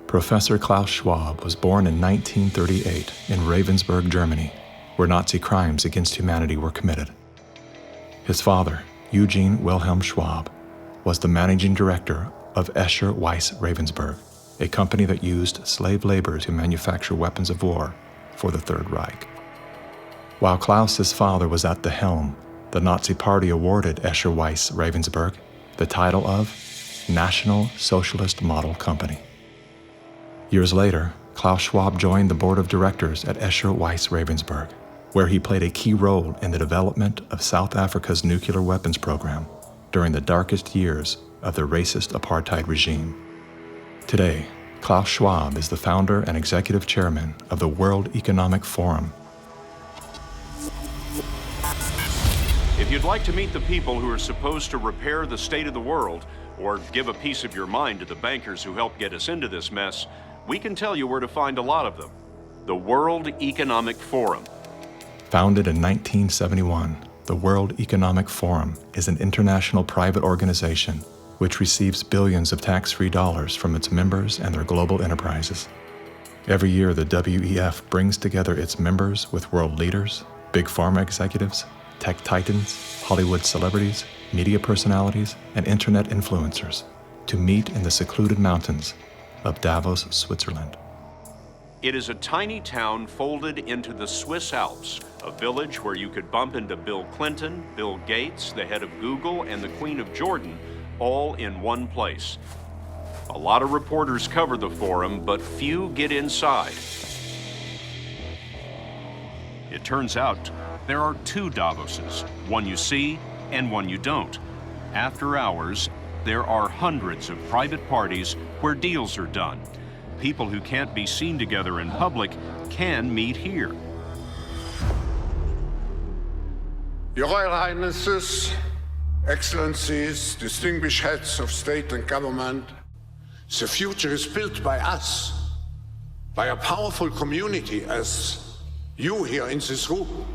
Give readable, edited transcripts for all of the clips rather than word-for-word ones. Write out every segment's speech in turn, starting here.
Professor Klaus Schwab was born in 1938 in Ravensburg, Germany, where Nazi crimes against humanity were committed. His father, Eugene Wilhelm Schwab, was the managing director of Escher Weiss Ravensburg, a company that used slave labor to manufacture weapons of war for the Third Reich. While Klaus's father was at the helm, the Nazi Party awarded Escher Weiss Ravensburg the title of National Socialist Model Company. Years later, Klaus Schwab joined the board of directors at Escher Weiss Ravensburg, where he played a key role in the development of South Africa's nuclear weapons program during the darkest years of the racist apartheid regime. Today, Klaus Schwab is the founder and executive chairman of the World Economic Forum. If you'd like to meet the people who are supposed to repair the state of the world, or give a piece of your mind to the bankers who helped get us into this mess, we can tell you where to find a lot of them. The World Economic Forum. Founded in 1971, the World Economic Forum is an international private organization which receives billions of tax-free dollars from its members and their global enterprises. Every year, the WEF brings together its members with world leaders, big pharma executives, tech titans, Hollywood celebrities, media personalities, and internet influencers to meet in the secluded mountains of Davos, Switzerland. It is a tiny town folded into the Swiss Alps, a village where you could bump into Bill Clinton, Bill Gates, the head of Google, and the Queen of Jordan, all in one place. A lot of reporters cover the forum, but few get inside. It turns out there are two Davoses, one you see and one you don't. After hours, there are hundreds of private parties where deals are done. People who can't be seen together in public can meet here. Your Royal Highnesses, Excellencies, distinguished heads of state and government, the future is built by us, by a powerful community as you here in this room.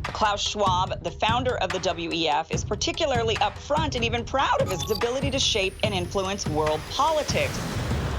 Klaus Schwab, the founder of the WEF, is particularly upfront and even proud of his ability to shape and influence world politics.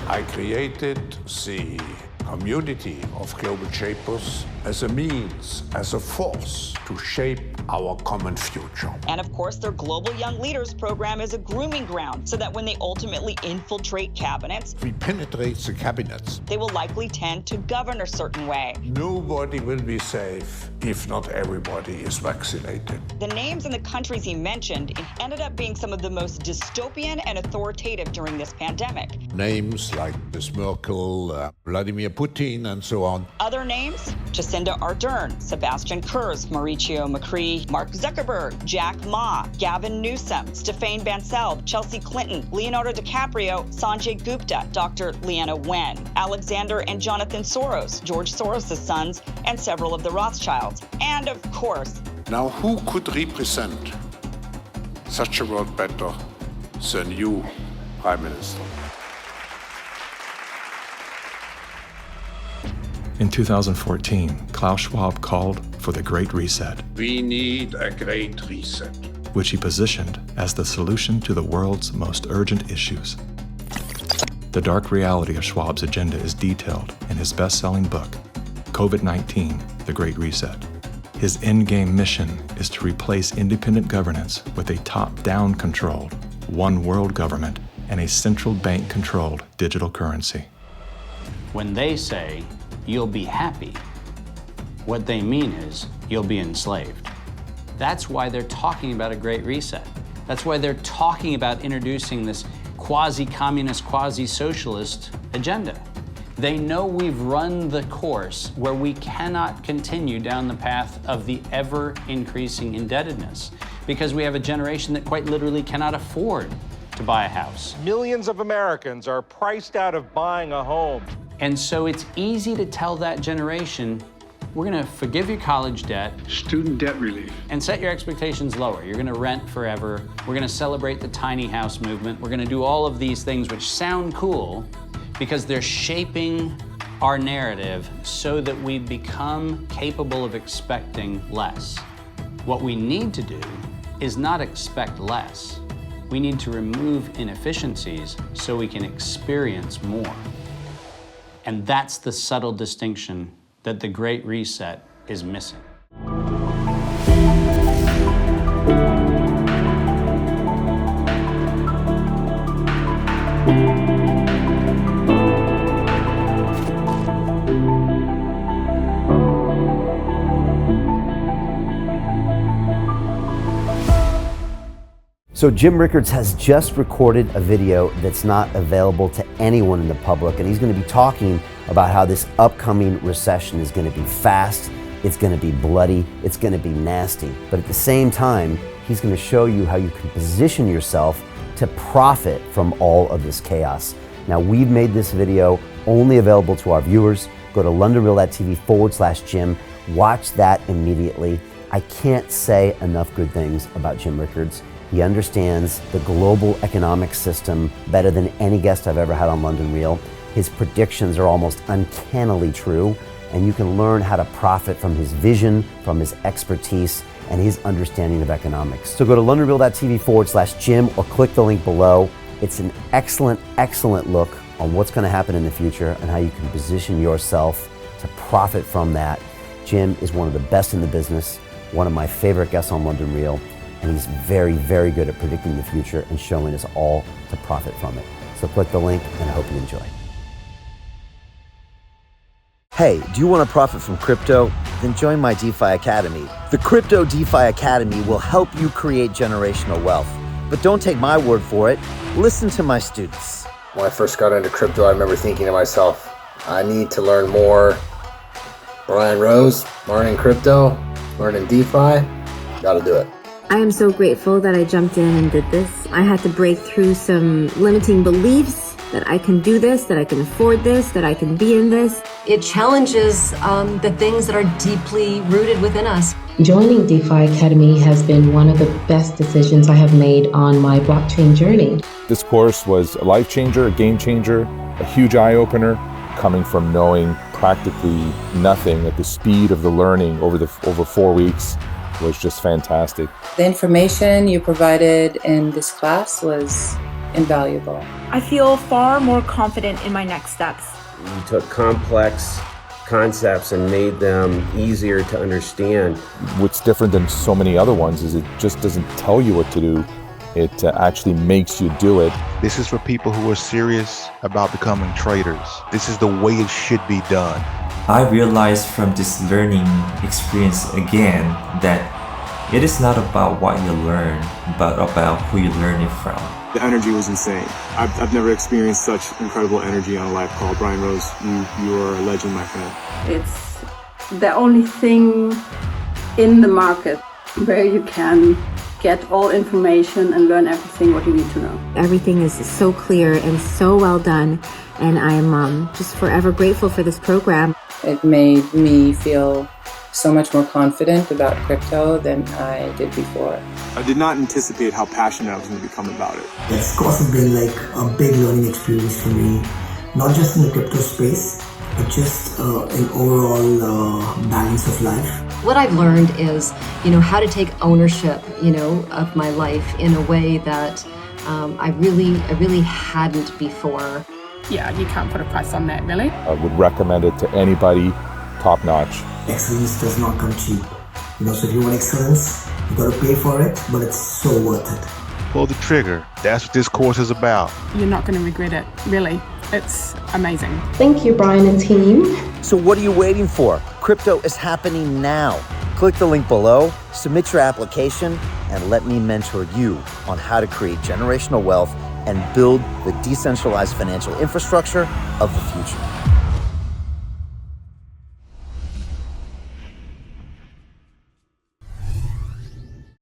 I created the community of global shapers as a means, as a force to shape our common future. And of course, their Global Young Leaders program is a grooming ground so that when they ultimately infiltrate cabinets, We penetrate the cabinets. they will likely tend to govern a certain way. Nobody will be safe if not everybody is vaccinated. The names and the countries he mentioned ended up being some of the most dystopian and authoritative during this pandemic. Names like Ms. Merkel, Vladimir Putin, and so on. Other names, Jacinda Ardern, Sebastian Kurz, Mauricio Macri, Mark Zuckerberg, Jack Ma, Gavin Newsom, Stéphane Bancel, Chelsea Clinton, Leonardo DiCaprio, Sanjay Gupta, Dr. Leana Wen, Alexander and Jonathan Soros, George Soros' sons, and several of the Rothschilds. And of course, Now, who could represent such a world better than you, Prime Minister? In 2014, Klaus Schwab called for the Great Reset, We need a great reset. which he positioned as the solution to the world's most urgent issues. The dark reality of Schwab's agenda is detailed in his best-selling book, COVID-19, The Great Reset. His endgame mission is to replace independent governance with a top-down controlled, one world government and a central bank-controlled digital currency. When they say, you'll be happy, what they mean is, you'll be enslaved. That's why they're talking about a great reset. That's why they're talking about introducing this quasi-communist, quasi-socialist agenda. They know we've run the course where we cannot continue down the path of the ever-increasing indebtedness because we have a generation that quite literally cannot afford to buy a house. Millions of Americans are priced out of buying a home. And so it's easy to tell that generation, we're gonna forgive your college debt. Student debt relief. And set your expectations lower. You're gonna rent forever. We're gonna celebrate the tiny house movement. We're gonna do all of these things which sound cool because they're shaping our narrative so that we become capable of expecting less. What we need to do is not expect less. We need to remove inefficiencies so we can experience more. And that's the subtle distinction that the Great Reset is missing. So Jim Rickards has just recorded a video that's not available to anyone in the public, and he's going to be talking about how this upcoming recession is going to be fast, it's going to be bloody, it's going to be nasty. But at the same time, he's going to show you how you can position yourself to profit from all of this chaos. Now, we've made this video only available to our viewers. Go to londonreal.tv/Jim. Watch that immediately. I can't say enough good things about Jim Rickards. He understands the global economic system better than any guest I've ever had on London Real. His predictions are almost uncannily true, and you can learn how to profit from his vision, from his expertise, and his understanding of economics. So go to londonreal.tv/Jim or click the link below. It's an excellent, excellent look on what's going to happen in the future and how you can position yourself to profit from that. Jim is one of the best in the business, one of my favorite guests on London Real, and he's very, very good at predicting the future and showing us all to profit from it. So click the link, and I hope you enjoy. Hey, do you want to profit from crypto? Then join my DeFi Academy. The Crypto DeFi Academy will help you create generational wealth. But don't take my word for it. Listen to my students. When I first got into crypto, I remember thinking to myself, I need to learn more. Brian Rose, learning crypto, learning DeFi, gotta do it. I am so grateful that I jumped in and did this. I had to break through some limiting beliefs that I can do this, that I can afford this, that I can be in this. It challenges the things that are deeply rooted within us. Joining DeFi Academy has been one of the best decisions I have made on my blockchain journey. This course was a life changer, a game changer, a huge eye-opener, coming from knowing practically nothing at the speed of the learning over 4 weeks was just fantastic. The information you provided in this class was invaluable. I feel far more confident in my next steps. You took complex concepts and made them easier to understand. What's different than so many other ones is it just doesn't tell you what to do. It actually makes you do it. This is for people who are serious about becoming traders. This is the way it should be done. I realized from this learning experience again that it is not about what you learn, but about who you learn it from. The energy was insane. I've never experienced such incredible energy on a live call. Brian Rose, you are a legend, my friend. It's the only thing in the market where you can get all information and learn everything what you need to know. Everything is so clear and so well done, and I am just forever grateful for this program. It made me feel so much more confident about crypto than I did before. I did not anticipate how passionate I was going to become about it. It's of course been like a big learning experience for me, not just in the crypto space, but just an overall balance of life. What I've learned is, how to take ownership, of my life in a way that I really hadn't before. Yeah, you can't put a price on that, really. I would recommend it to anybody, top notch. Excellence does not come cheap. So if you want excellence, you gotta pay for it, but it's so worth it. Pull the trigger. That's what this course is about. You're not going to regret it, really. It's amazing. Thank you, Brian and team. So what are you waiting for? Crypto is happening now. Click the link below, submit your application, and let me mentor you on how to create generational wealth and build the decentralized financial infrastructure of the future.